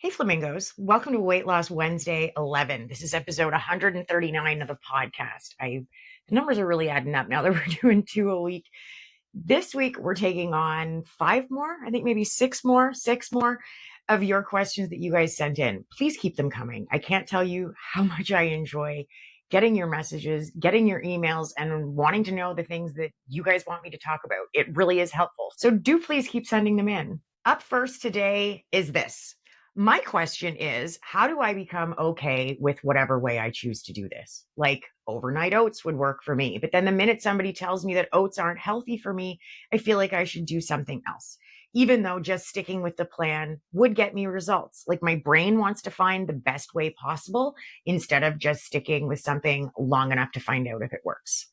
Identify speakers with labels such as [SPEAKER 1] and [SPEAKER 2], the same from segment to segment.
[SPEAKER 1] Hey, Flamingos. Welcome to Weight Loss Wednesday 11. This is episode 139 of the podcast. The numbers are really adding up now that we're doing two a week. This week, we're taking on five more, I think maybe six more of your questions that you guys sent in. Please keep them coming. I can't tell you how much I enjoy getting your messages, getting your emails, and wanting to know the things that you guys want me to talk about. It really is helpful. So do please keep sending them in. Up first today is this. My question is, how do I become okay with whatever way I choose to do this? Like overnight oats would work for me. But then the minute somebody tells me that oats aren't healthy for me, I feel like I should do something else, even though just sticking with the plan would get me results. Like my brain wants to find the best way possible instead of just sticking with something long enough to find out if it works.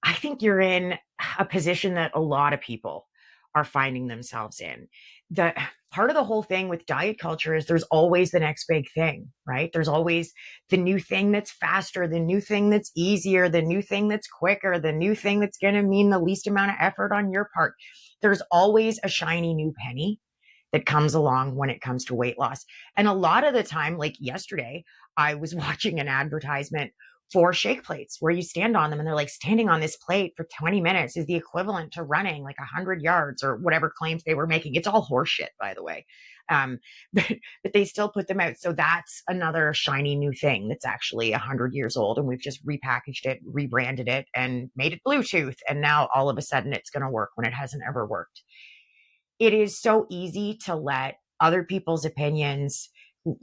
[SPEAKER 1] I think you're in a position that a lot of people are finding themselves in. The part of the whole thing with diet culture is there's always the next big thing, right? There's always the new thing that's faster, the new thing that's easier, the new thing that's quicker, the new thing that's going to mean the least amount of effort on your part. There's always a shiny new penny that comes along when it comes to weight loss. And a lot of the time, like yesterday, I was watching an advertisement for shake plates where you stand on them and they're like standing on this plate for 20 minutes is the equivalent to running like 100 yards or whatever claims they were making. It's all horseshit, by the way. Um, but they still put them out. So that's another shiny new thing that's actually 100 years old. And we've just repackaged it, rebranded it, and made it Bluetooth. And now all of a sudden it's going to work when it hasn't ever worked. It is so easy to let other people's opinions,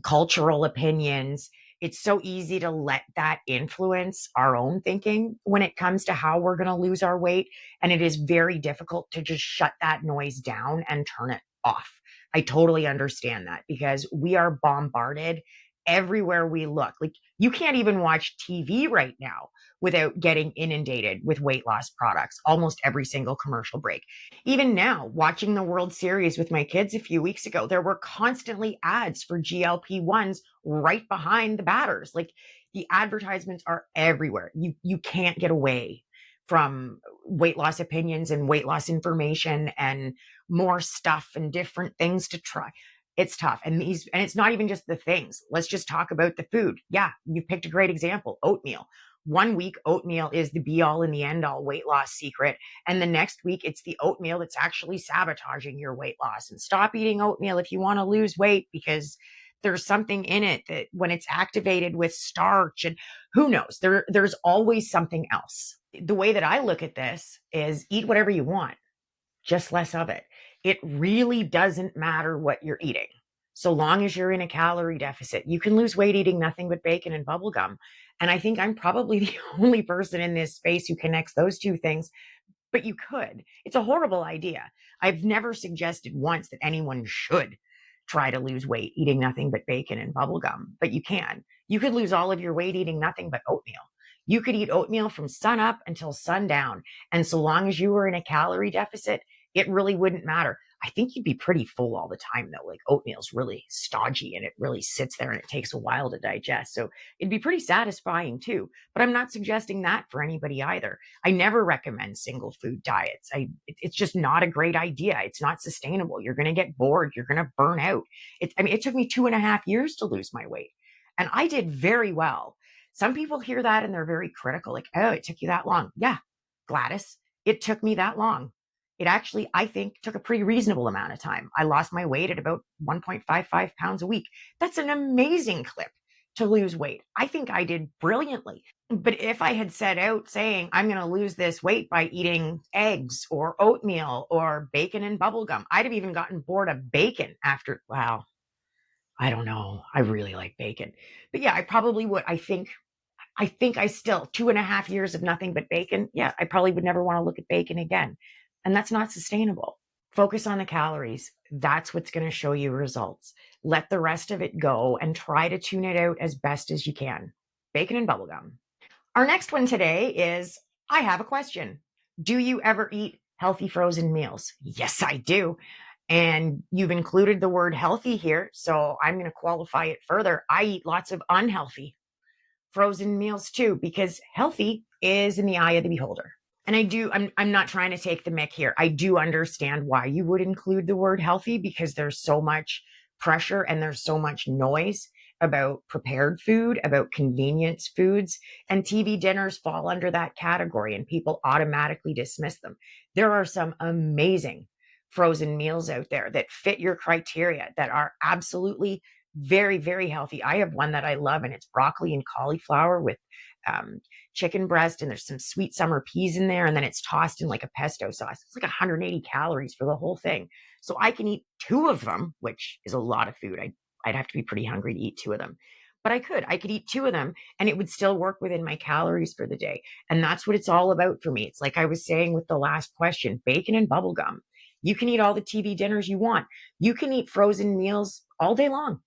[SPEAKER 1] cultural opinions, it's so easy to let that influence our own thinking when it comes to how we're going to lose our weight. And it is very difficult to just shut that noise down and turn it off. I totally understand that because we are bombarded everywhere we look. Like you can't even watch TV right now without getting inundated with weight loss products, almost every single commercial break. Even now, watching the World Series with my kids a few weeks ago, there were constantly ads for GLP-1s right behind the batters. Like the advertisements are everywhere. You can't get away from weight loss opinions and weight loss information and more stuff and different things to try. It's tough. And it's not even just the things. Let's just talk about the food. Yeah, you've picked a great example, oatmeal. One week, oatmeal is the be all and the end all weight loss secret. And the next week, it's the oatmeal that's actually sabotaging your weight loss. And stop eating oatmeal if you want to lose weight because there's something in it that when it's activated with starch and who knows, there's always something else. The way that I look at this is eat whatever you want, just less of it. It really doesn't matter what you're eating. So long as you're in a calorie deficit, you can lose weight eating nothing but bacon and bubblegum. And I think I'm probably the only person in this space who connects those two things, but you could. It's a horrible idea. I've never suggested once that anyone should try to lose weight eating nothing but bacon and bubblegum, but you can. You could lose all of your weight eating nothing but oatmeal. You could eat oatmeal from sun up until sundown. And so long as you were in a calorie deficit, it really wouldn't matter. I think you'd be pretty full all the time though. Like oatmeal's really stodgy and it really sits there and it takes a while to digest. So it'd be pretty satisfying too. But I'm not suggesting that for anybody either. I never recommend single food diets. It's just not a great idea. It's not sustainable. You're going to get bored. You're going to burn out. It took me 2.5 years to lose my weight and I did very well. Some people hear that and they're very critical. Like, oh, it took you that long. Yeah, Gladys, it took me that long. It actually, I think, took a pretty reasonable amount of time. I lost my weight at about 1.55 pounds a week. That's an amazing clip to lose weight. I think I did brilliantly. But if I had set out saying, I'm going to lose this weight by eating eggs or oatmeal or bacon and bubblegum, I'd have even gotten bored of bacon after, wow, I don't know. I really like bacon. But yeah, I probably would. I still 2.5 years of nothing but bacon. Yeah, I probably would never want to look at bacon again. And that's not sustainable. Focus on the calories. That's what's going to show you results. Let the rest of it go and try to tune it out as best as you can. Bacon and bubblegum. Our next one today is, I have a question. Do you ever eat healthy frozen meals? Yes, I do. And you've included the word healthy here, so I'm going to qualify it further. I eat lots of unhealthy frozen meals too, because healthy is in the eye of the beholder. And I'm not trying to take the mick here. I do understand why you would include the word healthy because there's so much pressure and there's so much noise about prepared food, about convenience foods, and TV dinners fall under that category and people automatically dismiss them. There are some amazing frozen meals out there that fit your criteria that are absolutely very, very healthy. I have one that I love, and it's broccoli and cauliflower with um, chicken breast, and there's some sweet summer peas in there, and then it's tossed in like a pesto sauce. It's like 180 calories for the whole thing. So I can eat two of them, which is a lot of food. I'd have to be pretty hungry to eat two of them. But I could eat two of them and it would still work within my calories for the day. And that's what it's all about for me. It's like I was saying with the last question, bacon and bubblegum. You can eat all the TV dinners you want. You can eat frozen meals all day long,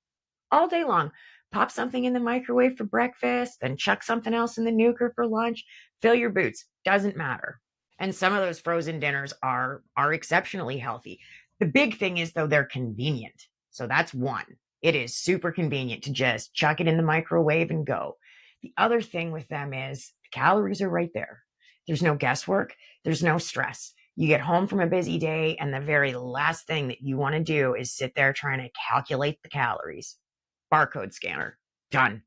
[SPEAKER 1] all day long. Pop something in the microwave for breakfast, then chuck something else in the nuker for lunch. Fill your boots. Doesn't matter. And some of those frozen dinners are exceptionally healthy. The big thing is though they're convenient. So that's one. It is super convenient to just chuck it in the microwave and go. The other thing with them is the calories are right there. There's no guesswork. There's no stress. You get home from a busy day, and the very last thing that you want to do is sit there trying to calculate the calories. Barcode scanner, done.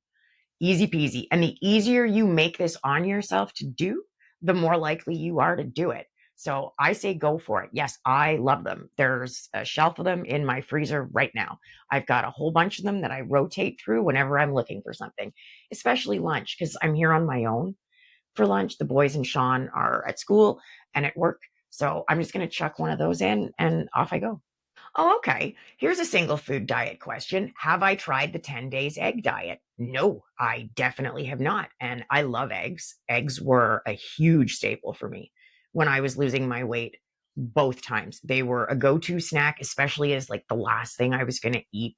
[SPEAKER 1] Easy peasy. And the easier you make this on yourself to do, the more likely you are to do it. So I say go for it. Yes, I love them. There's a shelf of them in my freezer right now. I've got a whole bunch of them that I rotate through whenever I'm looking for something, especially lunch, because I'm here on my own for lunch. The boys and Sean are at school and at work. So I'm just going to chuck one of those in and off I go. Oh, okay. Here's a single food diet question. Have I tried the 10 days egg diet? No, I definitely have not. And I love eggs. Eggs were a huge staple for me when I was losing my weight both times. They were a go-to snack, especially as like the last thing I was going to eat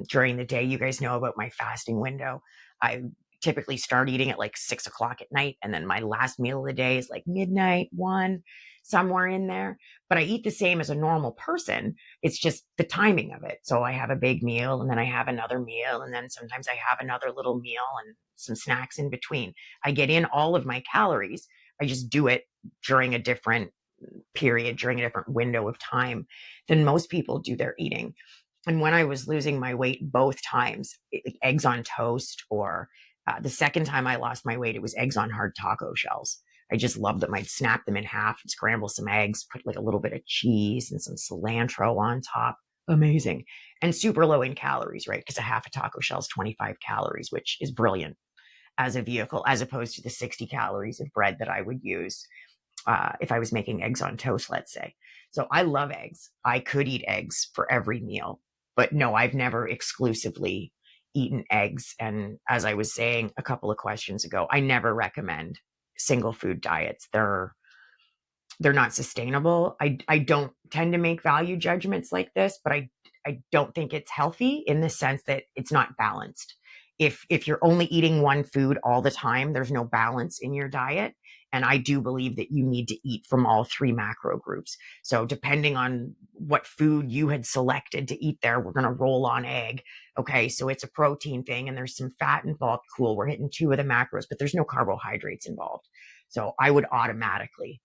[SPEAKER 1] during the day. You guys know about my fasting window. I typically start eating at like 6 o'clock at night. And then my last meal of the day is like midnight, one, somewhere in there. But I eat the same as a normal person. It's just the timing of it. So I have a big meal and then I have another meal. And then sometimes I have another little meal and some snacks in between. I get in all of my calories. I just do it during a different period, during a different window of time than most people do their eating. And when I was losing my weight both times, eggs on toast, or the second time I lost my weight, it was eggs on hard taco shells. I just loved them. I'd snap them in half and scramble some eggs, put like a little bit of cheese and some cilantro on top. Amazing. And super low in calories, right? Because a half a taco shell is 25 calories, which is brilliant as a vehicle, as opposed to the 60 calories of bread that I would use if I was making eggs on toast, let's say. So I love eggs. I could eat eggs for every meal, but no, I've never exclusively eaten eggs. And as I was saying a couple of questions ago, I never recommend single food diets. They're not sustainable. I don't tend to make value judgments like this, but I don't think it's healthy in the sense that it's not balanced. If you're only eating one food all the time, there's no balance in your diet. And I do believe that you need to eat from all three macro groups. So depending on what food you had selected to eat there, we're going to roll on egg. Okay, so it's a protein thing and there's some fat involved. Cool, we're hitting two of the macros, but there's no carbohydrates involved. So I would automatically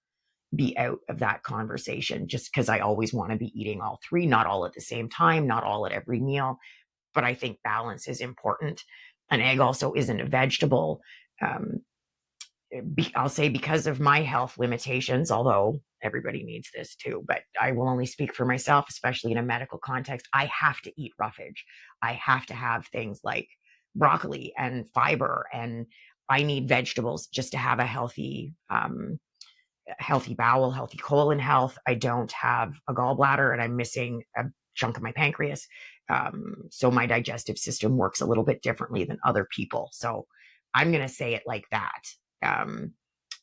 [SPEAKER 1] be out of that conversation just because I always want to be eating all three, not all at the same time, not all at every meal. But I think balance is important. An egg also isn't a vegetable. Um, I'll say because of my health limitations, although everybody needs this too, but I will only speak for myself, especially in a medical context. I have to eat roughage. I have to have things like broccoli and fiber, and I need vegetables just to have a healthy bowel, healthy colon health. I don't have a gallbladder and I'm missing a chunk of my pancreas. So my digestive system works a little bit differently than other people. So I'm going to say it like that.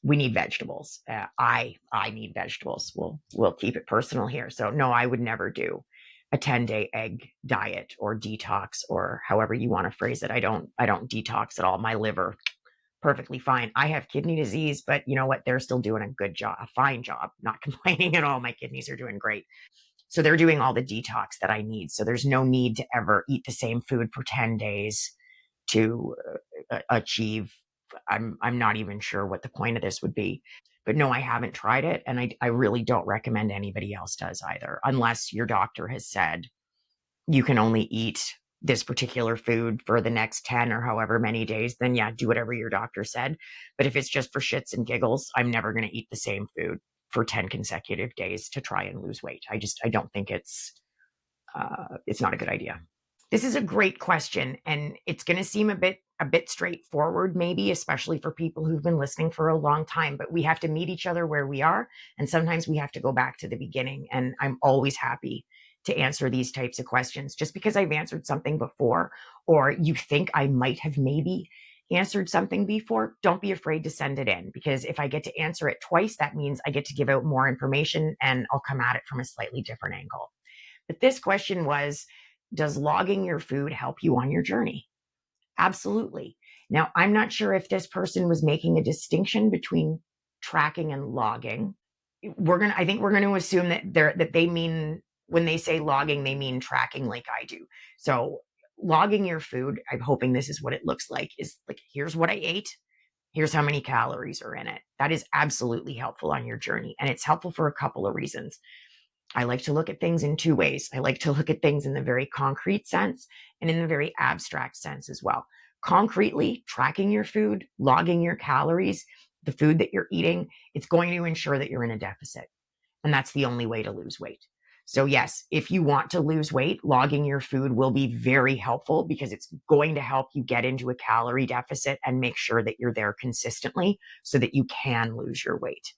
[SPEAKER 1] We need vegetables. I need vegetables. We'll keep it personal here. So no, I would never do a 10-day egg diet or detox or however you want to phrase it. I don't detox at all. My liver perfectly fine. I have kidney disease, but you know what? They're still doing a good job, a fine job, not complaining at all. My kidneys are doing great. So they're doing all the detox that I need. So there's no need to ever eat the same food for 10 days to achieve. I'm not even sure what the point of this would be. But no, I haven't tried it. And I really don't recommend anybody else does either, unless your doctor has said, you can only eat this particular food for the next 10 or however many days, then yeah, do whatever your doctor said. But if it's just for shits and giggles, I'm never going to eat the same food for 10 consecutive days to try and lose weight. I don't think it's not a good idea. This is a great question, and it's going to seem a bit straightforward, maybe, especially for people who've been listening for a long time. But we have to meet each other where we are, and sometimes we have to go back to the beginning. And I'm always happy to answer these types of questions. Just because I've answered something before, or you think I might have maybe answered something before, don't be afraid to send it in, because if I get to answer it twice, that means I get to give out more information, and I'll come at it from a slightly different angle. But this question was, does logging your food help you on your journey? Absolutely. Now, I'm not sure if this person was making a distinction between tracking and logging. I think we're gonna assume that they mean, when they say logging, they mean tracking like I do. So logging your food, I'm hoping this is what it looks like, is like, here's what I ate, here's how many calories are in it. That is absolutely helpful on your journey. And it's helpful for a couple of reasons. I like to look at things in two ways. I like to look at things in the very concrete sense and in the very abstract sense as well. Concretely, tracking your food, logging your calories, the food that you're eating, it's going to ensure that you're in a deficit. And that's the only way to lose weight. So, yes, if you want to lose weight, logging your food will be very helpful, because it's going to help you get into a calorie deficit and make sure that you're there consistently so that you can lose your weight.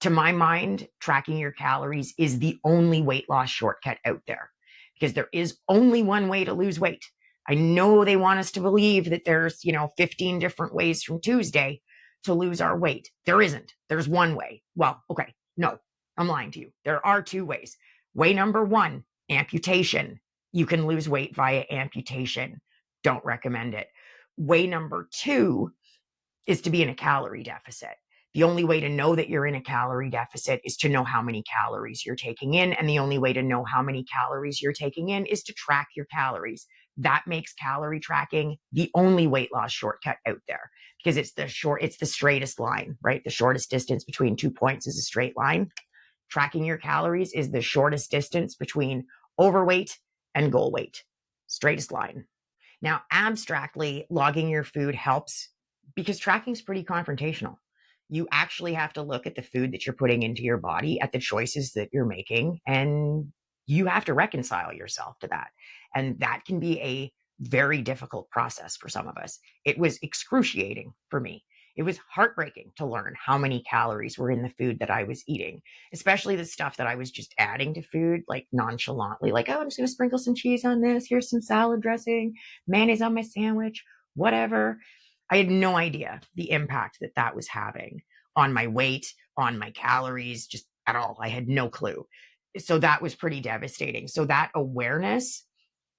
[SPEAKER 1] To my mind, tracking your calories is the only weight loss shortcut out there, because there is only one way to lose weight. I know they want us to believe that there's, 15 different ways from Tuesday to lose our weight. There isn't. There's one way. Well, okay. No, I'm lying to you. There are two ways. Way number one, amputation. You can lose weight via amputation. Don't recommend it. Way number two is to be in a calorie deficit. The only way to know that you're in a calorie deficit is to know how many calories you're taking in. And the only way to know how many calories you're taking in is to track your calories. That makes calorie tracking the only weight loss shortcut out there, because it's the straightest line, right? The shortest distance between 2 points is a straight line. Tracking your calories is the shortest distance between overweight and goal weight. Straightest line. Now, abstractly, logging your food helps because tracking is pretty confrontational. You actually have to look at the food that you're putting into your body, at the choices that you're making, and you have to reconcile yourself to that. And that can be a very difficult process for some of us. It was excruciating for me. It was heartbreaking to learn how many calories were in the food that I was eating, especially the stuff that I was just adding to food, like nonchalantly, like, oh, I'm just going to sprinkle some cheese on this. Here's some salad dressing, mayonnaise on my sandwich, whatever. I had no idea the impact that that was having on my weight, on my calories, just at all. I had no clue. So that was pretty devastating. So that awareness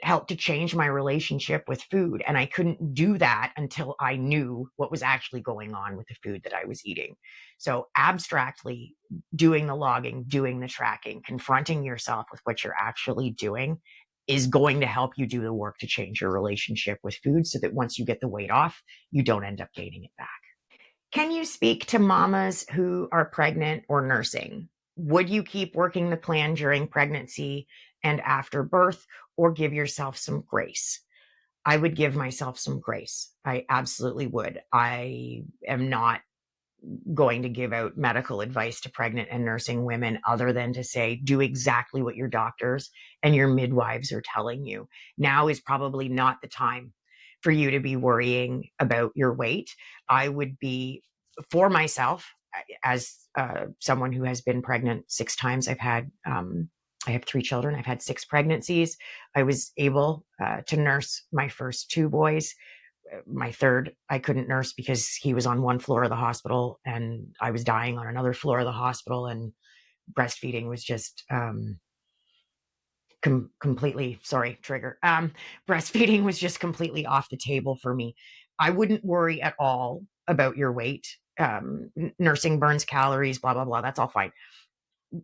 [SPEAKER 1] helped to change my relationship with food. And I couldn't do that until I knew what was actually going on with the food that I was eating. So abstractly, doing the logging, doing the tracking, confronting yourself with what you're actually doing is going to help you do the work to change your relationship with food, so that once you get the weight off, you don't end up gaining it back. Can you speak to mamas who are pregnant or nursing? Would you keep working the plan during pregnancy and after birth, or give yourself some grace? I would give myself some grace. I absolutely would. I am not going to give out medical advice to pregnant and nursing women other than to say, do exactly what your doctors and your midwives are telling you. Now is probably not the time for you to be worrying about your weight. I would be, for myself, as someone who has been pregnant 6 times, I have 3 children. I've had 6 pregnancies. I was able to nurse my first 2 boys. My third, I couldn't nurse because he was on one floor of the hospital and I was dying on another floor of the hospital, and breastfeeding was just completely, sorry, trigger. Breastfeeding was just completely off the table for me. I wouldn't worry at all about your weight. Nursing burns calories, blah, blah, blah. That's all fine.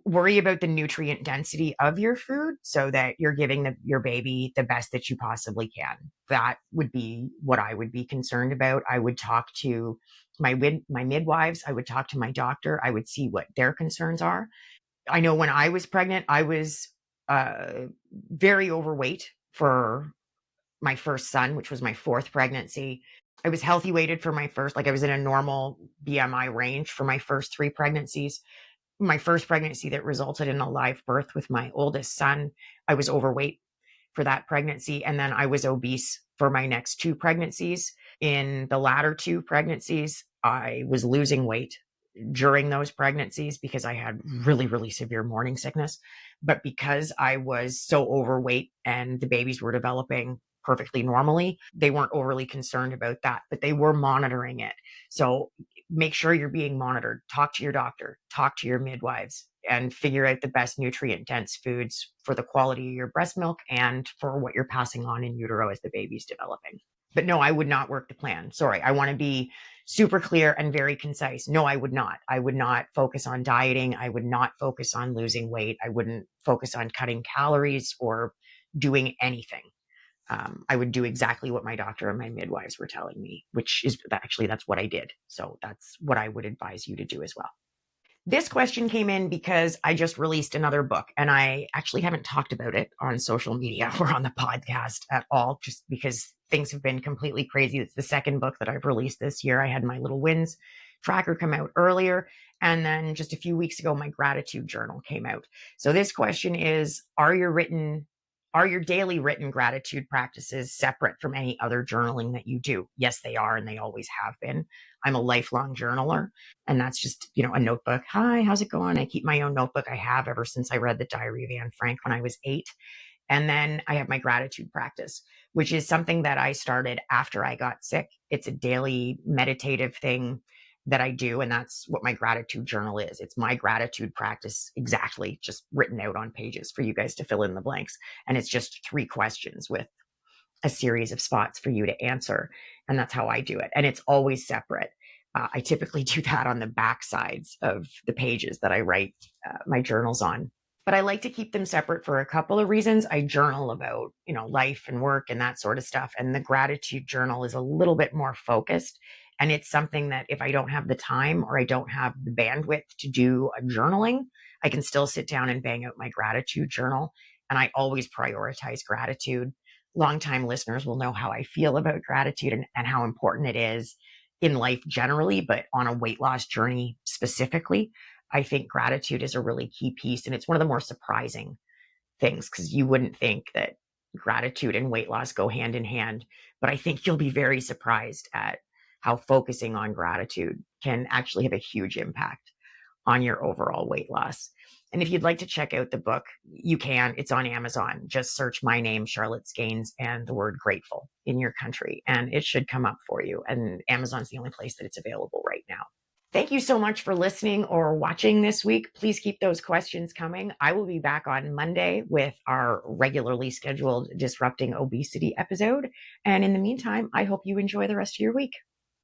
[SPEAKER 1] Worry about the nutrient density of your food so that you're giving your baby the best that you possibly can. That would be what I would be concerned about. I would talk to my midwives. I would talk to my doctor. I would see what their concerns are. I know when I was pregnant, I was very overweight for my first son, which was my fourth pregnancy. I was healthy weighted for my first, like I was in a normal BMI range for my first three pregnancies. My first pregnancy that resulted in a live birth with my oldest son, I was overweight for that pregnancy. And then I was obese for my next two pregnancies. In the latter two pregnancies, I was losing weight during those pregnancies because I had really, really severe morning sickness. But because I was so overweight and the babies were developing perfectly normally, they weren't overly concerned about that, but they were monitoring it. So make sure you're being monitored. Talk to your doctor, talk to your midwives, and figure out the best nutrient dense foods for the quality of your breast milk and for what you're passing on in utero as the baby's developing. But no, I would not work the plan. Sorry, I want to be super clear and very concise. No, I would not. I would not focus on dieting. I would not focus on losing weight. I wouldn't focus on cutting calories or doing anything. I would do exactly what my doctor and my midwives were telling me, which is actually that's what I did. So that's what I would advise you to do as well. This question came in because I just released another book and I actually haven't talked about it on social media or on the podcast at all, just because things have been completely crazy. It's the second book that I've released this year. I had my little wins tracker come out earlier. And then just a few weeks ago, my gratitude journal came out. So this question is, are your daily written gratitude practices separate from any other journaling that you do? Yes, they are, and they always have been. I'm a lifelong journaler. And that's just, a notebook. Hi, how's it going? I keep my own notebook. I have ever since I read The Diary of Anne Frank when I was 8. And then I have my gratitude practice, which is something that I started after I got sick. It's a daily meditative thing that I do. And that's what my gratitude journal is. It's my gratitude practice exactly, just written out on pages for you guys to fill in the blanks. And it's just 3 questions with a series of spots for you to answer. And that's how I do it. And it's always separate. I typically do that on the back sides of the pages that I write my journals on. But I like to keep them separate for a couple of reasons. I journal about, life and work and that sort of stuff. And the gratitude journal is a little bit more focused. And it's something that if I don't have the time or I don't have the bandwidth to do a journaling, I can still sit down and bang out my gratitude journal. And I always prioritize gratitude. Longtime listeners will know how I feel about gratitude and how important it is in life generally, but on a weight loss journey specifically. I think gratitude is a really key piece. And it's one of the more surprising things because you wouldn't think that gratitude and weight loss go hand in hand. But I think you'll be very surprised at how focusing on gratitude can actually have a huge impact on your overall weight loss. And if you'd like to check out the book, you can. It's on Amazon. Just search my name, Charlotte Skanes, and the word grateful in your country, and it should come up for you. And Amazon's the only place that it's available right now. Thank you so much for listening or watching this week. Please keep those questions coming. I will be back on Monday with our regularly scheduled Disrupting Obesity episode. And in the meantime, I hope you enjoy the rest of your week.